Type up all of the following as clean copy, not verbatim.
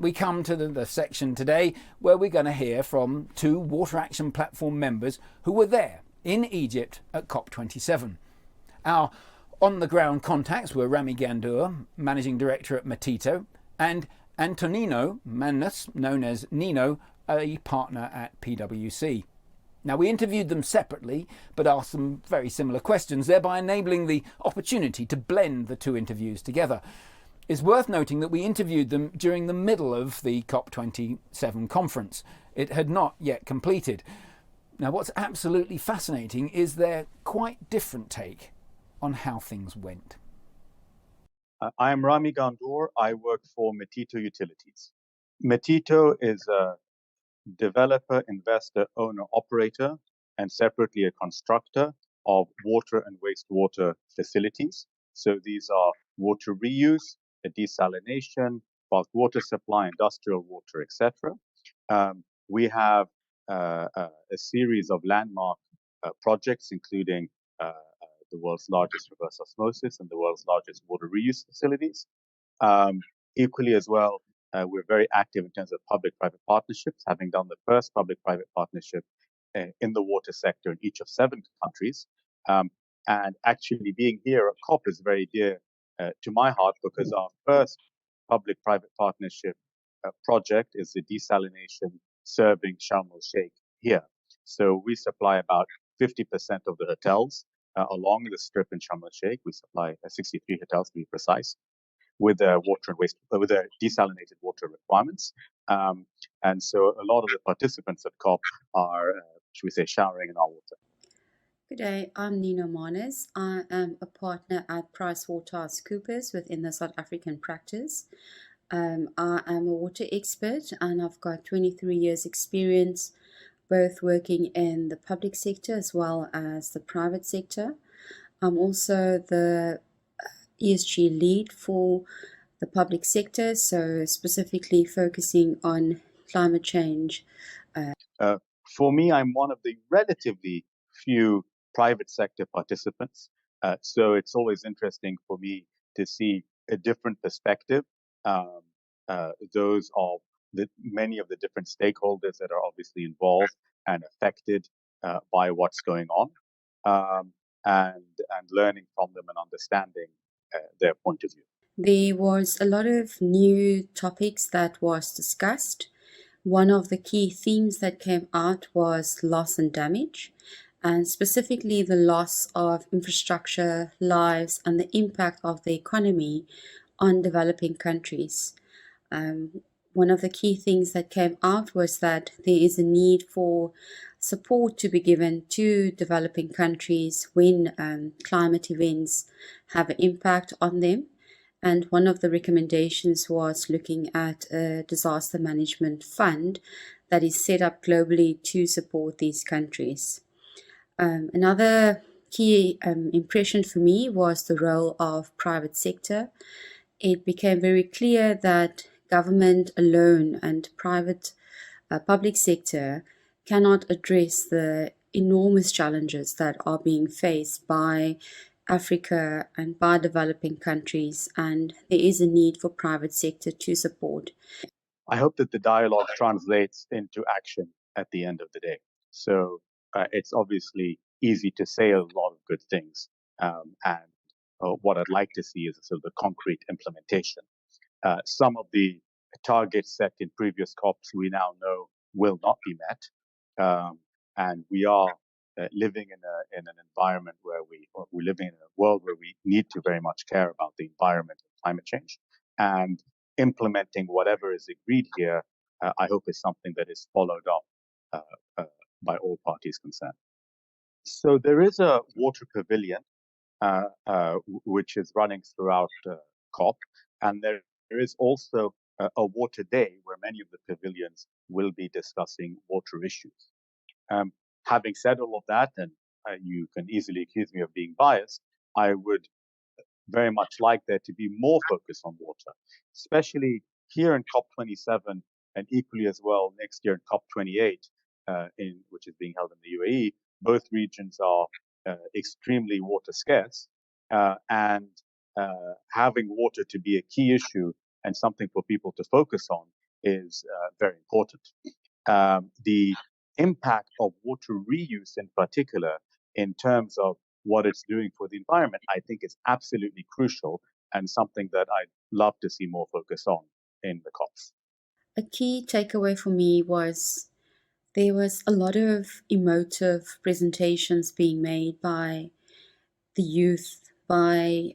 we come to the section today where we're going to hear from two Water Action Platform members who were there in Egypt at COP27. Our on-the-ground contacts were Rami Ghandour, Managing Director at Metito, and Antonino, Manus, known as Nino, a partner at PwC. Now, we interviewed them separately, but asked them very similar questions, thereby enabling the opportunity to blend the two interviews together. It's worth noting that we interviewed them during the middle of the COP27 conference. It had not yet completed. Now, what's absolutely fascinating is their quite different take on how things went. I am Rami Ghandour. I work for Metito Utilities. Metito is a developer, investor, owner, operator, and separately a constructor of water and wastewater facilities. So these are water reuse, desalination, bulk water supply, industrial water, etc. We have a series of landmark projects, including the world's largest reverse osmosis and the world's largest water reuse facilities. Equally as well, we're very active in terms of public-private partnerships, having done the first public-private partnership in the water sector in each of 7 countries. And actually being here at COP is very dear to my heart, because our first public-private partnership project is the desalination serving Sharm el-Sheikh here. So we supply about 50% of the hotels along the strip in Sharm el-Sheikh. We supply 63 hotels to be precise, with water and waste, with desalinated water requirements. And so a lot of the participants at COP are, should we say, showering in our water. Good day, I'm Nino Manus. I am a partner at PricewaterhouseCoopers within the South African practice. I am a water expert, and I've got 23 years experience both working in the public sector as well as the private sector. I'm also the ESG lead for the public sector, so specifically focusing on climate change. For me, I'm one of the relatively few private sector participants. So it's always interesting for me to see a different perspective, those of many of the different stakeholders that are obviously involved and affected by what's going on, and learning from them and understanding their point of view. There was a lot of new topics that was discussed. One of the key themes that came out was loss and damage, and specifically the loss of infrastructure, lives, and the impact of the economy on developing countries. One of the key things that came out was that there is a need for support to be given to developing countries when climate events have an impact on them. And one of the recommendations was looking at a disaster management fund that is set up globally to support these countries. Another key impression for me was the role of private sector. It became very clear that government alone and public sector cannot address the enormous challenges that are being faced by Africa and by developing countries, and there is a need for private sector to support. I hope that the dialogue translates into action at the end of the day. So it's obviously easy to say a lot of good things, and what I'd like to see is sort of the concrete implementation. Some of the targets set in previous COPs we now know will not be met, and we are living in an environment where we're living in a world where we need to very much care about the environment and climate change, and implementing whatever is agreed here, I hope is something that is followed up by all parties concerned. So there is a water pavilion which is running throughout COP, and there is also a water day where many of the pavilions will be discussing water issues. Having said all of that, and you can easily accuse me of being biased, I would very much like there to be more focus on water, especially here in COP27 and equally as well next year in COP28, which is being held in the UAE. Both regions are extremely water scarce, and having water to be a key issue and something for people to focus on is very important. The impact of water reuse in particular, in terms of what it's doing for the environment, I think is absolutely crucial and something that I'd love to see more focus on in the COPs. A key takeaway for me was there was a lot of emotive presentations being made by the youth, by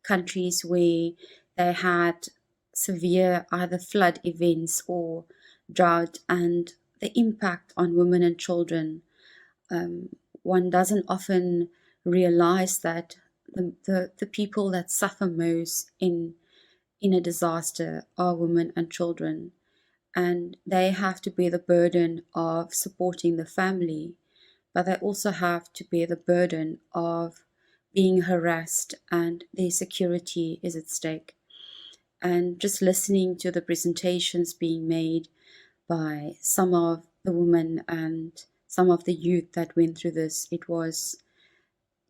countries where they had severe either flood events or drought, and the impact on women and children. One doesn't often realize that the people that suffer most in a disaster are women and children, and they have to bear the burden of supporting the family, but they also have to bear the burden of being harassed, and their security is at stake. And just listening to the presentations being made by some of the women and some of the youth that went through this,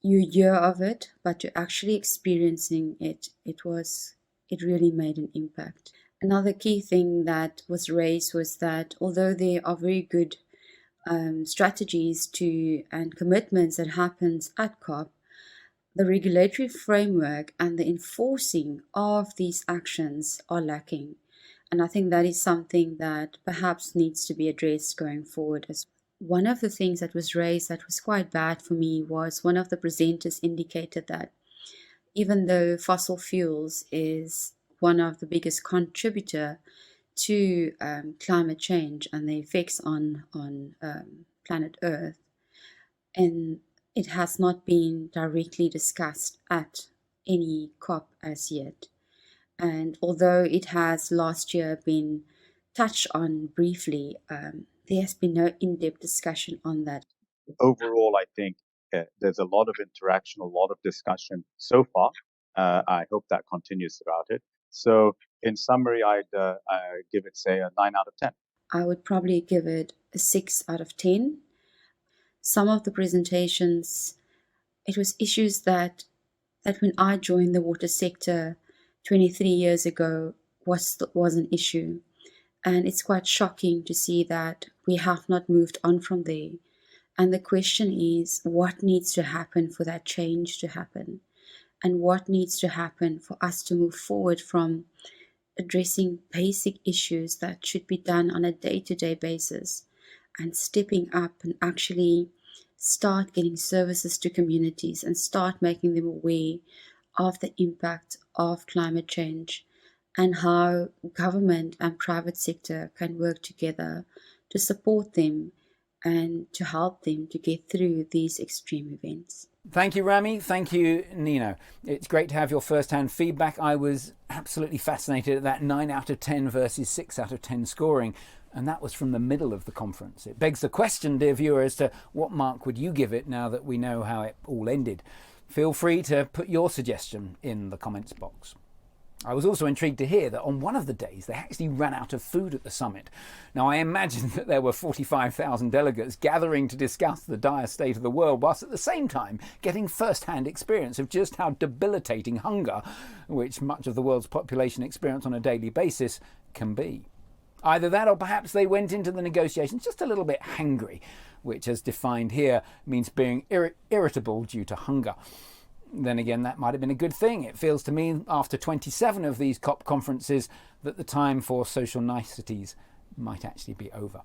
you hear of it, but to actually experiencing it, it really made an impact. Another key thing that was raised was that although there are very good strategies and commitments that happens at COP, the regulatory framework and the enforcing of these actions are lacking. And I think that is something that perhaps needs to be addressed going forward as well. One of the things that was raised that was quite bad for me was one of the presenters indicated that even though fossil fuels is one of the biggest contributor to climate change and the effects on planet Earth, and it has not been directly discussed at any COP as yet. And although it has last year been touched on briefly, there has been no in-depth discussion on that. Overall, I think there's a lot of interaction, a lot of discussion so far. I hope that continues throughout it. So in summary, I'd give it, say, a 9 out of 10. I would probably give it a 6 out of 10. Some of the presentations, it was issues that when I joined the water sector 23 years ago was an issue. And it's quite shocking to see that we have not moved on from there. And the question is, what needs to happen for that change to happen? And what needs to happen for us to move forward from addressing basic issues that should be done on a day-to-day basis and stepping up and actually start getting services to communities and start making them aware of the impact of climate change and how government and private sector can work together to support them and to help them to get through these extreme events. Thank you, Rami. Thank you, Nino. It's great to have your first-hand feedback. I was absolutely fascinated at that 9 out of 10 versus 6 out of 10 scoring, and that was from the middle of the conference. It begs the question, dear viewer, as to what mark would you give it now that we know how it all ended? Feel free to put your suggestion in the comments box. I was also intrigued to hear that on one of the days they actually ran out of food at the summit. Now, I imagine that there were 45,000 delegates gathering to discuss the dire state of the world, whilst at the same time getting first-hand experience of just how debilitating hunger, which much of the world's population experience on a daily basis, can be. Either that, or perhaps they went into the negotiations just a little bit hangry, which, as defined here, means being irritable due to hunger. Then again, that might have been a good thing. It feels to me, after 27 of these COP conferences, that the time for social niceties might actually be over.